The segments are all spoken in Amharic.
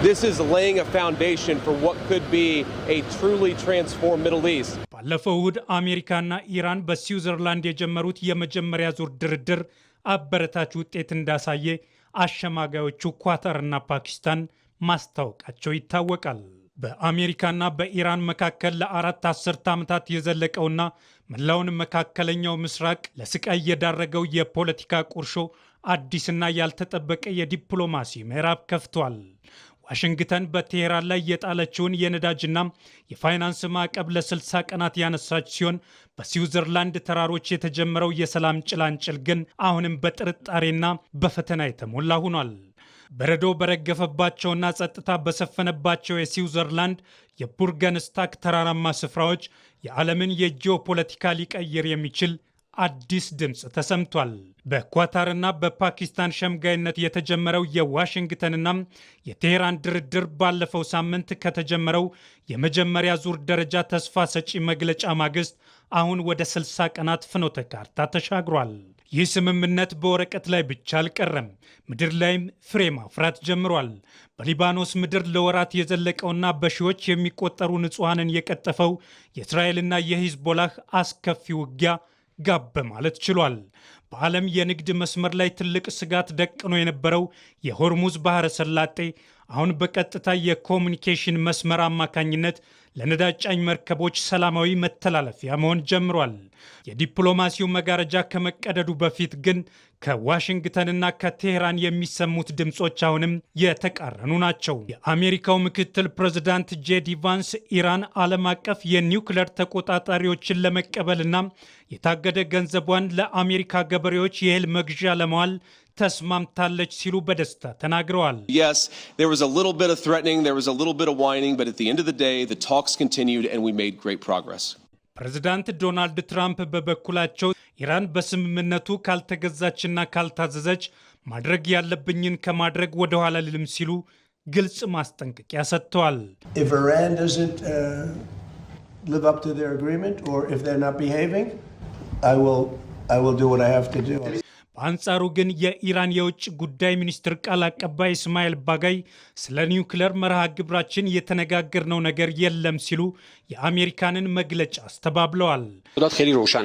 This is laying a foundation for what could be a truly transformed Middle East. ባለፈው እሁድ አሜሪካና ኢራን በስዊዘርላንድ የጀመሩት የመጀመሪያ ዙር ድርድር አበረታች ውጤት እንዳሳየ አሸማጋዮቹ ኳታርና ፓኪስታን ማስታወቃቸው ይታወቃል። በአሜሪካና በኢራን መካከል ለአራት አስርት ዓመታት የዘለቀውና መላውን መካከለኛው ምስራቅ ለስቃይ የዳረገው የፖለቲካ ቁርሾ አዲስና ያልተጠበቀ የዲፕሎማሲ ምዕራፍ ከፍቷል። ዋሽንግተን በቴህራን ላይ የጣለችውን የነዳጅና የፋይናንስ ማዕቀብ ለ60 ቀናት ያነሳች ሲሆን በስዊዘርላንድ ተራሮች የተጀመረው የሰላም ጭላንጭል ግን አሁንም በጥርጣሬና በፈተና የተሞላ ሆኗል። በረዶ በረገፈባቸውና ጸጥታ በሰፈነባቸው የስዊዘርላንድ የቡርገንስታክ ተራራማ ስፍራዎች የዓለምን የጂኦፖለቲካ ሊቀይር የሚችል አዲስ ድምፅ ተሰምቷል። በኳታርና በፓኪስታን ሸምጋይነት የተጀመረው የዋሽንግተንና የቴህራን ድርድር ባለፈው ሳምንት ከተጀመረው የመጀመሪያ ዙር ደረጃ ተስፋ ሰጪ መግለጫ ማግስት አሁን ወደ 60 ቀናት ፍኖተ ካርታ ተሻግሯል። ይህ ስምምነት በወረቀት ላይ ብቻ አልቀረም፣ ምድር ላይም ፍሬ ማፍራት ጀምሯል። በሊባኖስ ምድር ለወራት የዘለቀውና በሺዎች የሚቆጠሩ ንጹሐንን የቀጠፈው የእስራኤልና የሂዝቦላህ አስከፊ ውጊያ ጋብ ማለት ችሏል። በዓለም የንግድ መስመር ላይ ትልቅ ስጋት ደቅኖ የነበረው የሆርሙዝ ባህረ ሰላጤ አሁን በቀጥታ የኮሙኒኬሽን መስመር አማካኝነት ለነዳጅ ጫኝ መርከቦች ሰላማዊ መተላለፊያ መሆን ጀምሯል። የዲፕሎማሲው መጋረጃ ከመቀደዱ በፊት ግን ከዋሽንግተንና ከቴህራን የሚሰሙት ድምጾች አሁንም የተቃረኑ ናቸው። የአሜሪካው ምክትል ፕሬዝዳንት ጄዲ ቫንስ ኢራን ዓለም አቀፍ የኒውክሌር ተቆጣጣሪዎችን ለመቀበልና የታገደ ገንዘቧን ለአሜሪካ ገበሬዎች የእህል መግዣ ለመዋል ተስማምታለች ሲሉ በደስታ ተናግረዋል። Yes, there was a little bit of threatening, there was a little bit of whining, but at the end of the day the talks continued and we made great progress. ፕሬዝዳንት ዶናልድ ትራምፕ በበኩላቸው ኢራን በስምምነቱ ካልተገዛችና ካልታዘዘች ማድረግ ያለብኝን ከማድረግ ወደ ኋላ ልልም ሲሉ ግልጽ ማስጠንቀቂያ ሰጥተዋል። If Iran doesn't live up to their agreement or if they're not behaving, I will do what I have to do. በአንጻሩ ግን የኢራን የውጭ ጉዳይ ሚኒስትር ቃል አቀባይ እስማኤል ባጋይ ስለ ኒውክሌር መርሃ ግብራችን የተነጋገርነው ነገር የለም ሲሉ የአሜሪካንን መግለጫ አስተባብለዋል።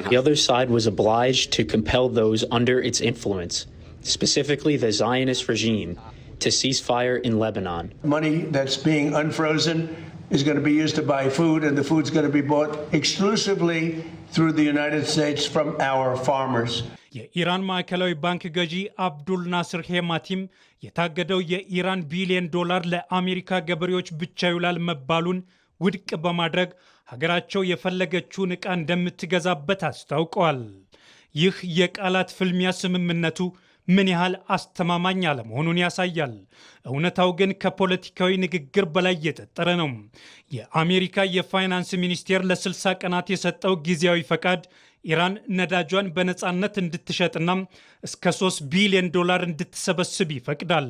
The other side was obliged to compel those under its influence, specifically the Zionist regime, to cease fire in Lebanon. Money that's being unfrozen is going to be used to buy food, and the food's going to be bought exclusively through the United States from our farmers. የኢራን ማዕከላዊ ባንክ ገዢ አብዱል ናስር ሄማቲም የታገደው የኢራን ቢሊዮን ዶላር ለአሜሪካ ገበሬዎች ብቻ ይውላል መባሉን ውድቅ በማድረግ ሀገራቸው የፈለገችውን ዕቃ እንደምትገዛበት አስታውቀዋል። ይህ የቃላት ፍልሚያ ስምምነቱ ምን ያህል አስተማማኝ አለመሆኑን ያሳያል። እውነታው ግን ከፖለቲካዊ ንግግር በላይ የጠጠረ ነው። የአሜሪካ የፋይናንስ ሚኒስቴር ለ60 ቀናት የሰጠው ጊዜያዊ ፈቃድ ኢራን ነዳጇን በነፃነት እንድትሸጥና እስከ 3 ቢሊዮን ዶላር እንድትሰበስብ ይፈቅዳል።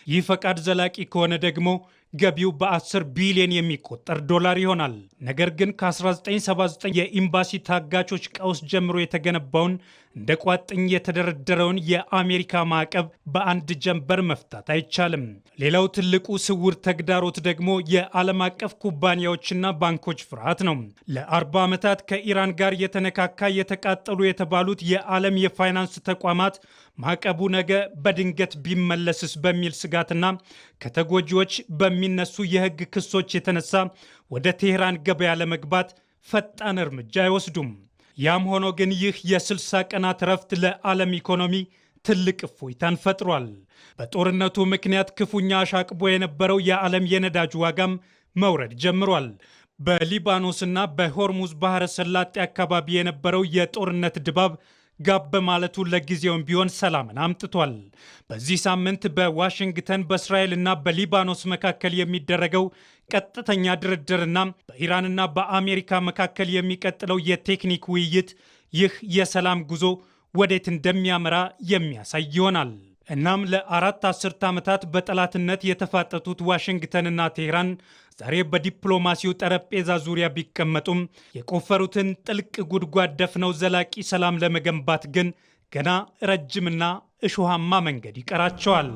ይህ ፈቃድ ዘላቂ ከሆነ ደግሞ ገቢው በ10 ቢሊዮን የሚቆጠር ዶላር ይሆናል። ነገር ግን ከ1979 የኤምባሲ ታጋቾች ቀውስ ጀምሮ የተገነባውን እንደ ቋጥኝ የተደረደረውን የአሜሪካ ማዕቀብ በአንድ ጀንበር መፍታት አይቻልም። ሌላው ትልቁ ስውር ተግዳሮት ደግሞ የዓለም አቀፍ ኩባንያዎችና ባንኮች ፍርሃት ነው። ለ40 ዓመታት ከኢራን ጋር የተነካካ የተቃጠሉ የተባሉት የዓለም የፋይናንስ ተቋማት ማዕቀቡ ነገ በድንገት ቢመለስስ በሚል ስጋትና ከተጎጂዎች በሚነሱ የሕግ ክሶች የተነሳ ወደ ቴህራን ገበያ ለመግባት ፈጣን እርምጃ አይወስዱም። ያም ሆኖ ግን ይህ የ60 ቀናት ረፍት ለዓለም ኢኮኖሚ ትልቅ እፎይታን ፈጥሯል። በጦርነቱ ምክንያት ክፉኛ አሻቅቦ የነበረው የዓለም የነዳጅ ዋጋም መውረድ ጀምሯል። በሊባኖስና በሆርሙዝ ባህረ ሰላጤ አካባቢ የነበረው የጦርነት ድባብ ጋብ በማለቱ ለጊዜውም ቢሆን ሰላምን አምጥቷል። በዚህ ሳምንት በዋሽንግተን በእስራኤልና በሊባኖስ መካከል የሚደረገው ቀጥተኛ ድርድርና በኢራንና በአሜሪካ መካከል የሚቀጥለው የቴክኒክ ውይይት ይህ የሰላም ጉዞ ወዴት እንደሚያመራ የሚያሳይ ይሆናል። እናም ለአራት አስርት ዓመታት በጠላትነት የተፋጠጡት ዋሽንግተንና ቴህራን ዛሬ በዲፕሎማሲው ጠረጴዛ ዙሪያ ቢቀመጡም የቆፈሩትን ጥልቅ ጉድጓድ ደፍነው ዘላቂ ሰላም ለመገንባት ግን ገና ረጅምና እሾሃማ መንገድ ይቀራቸዋል።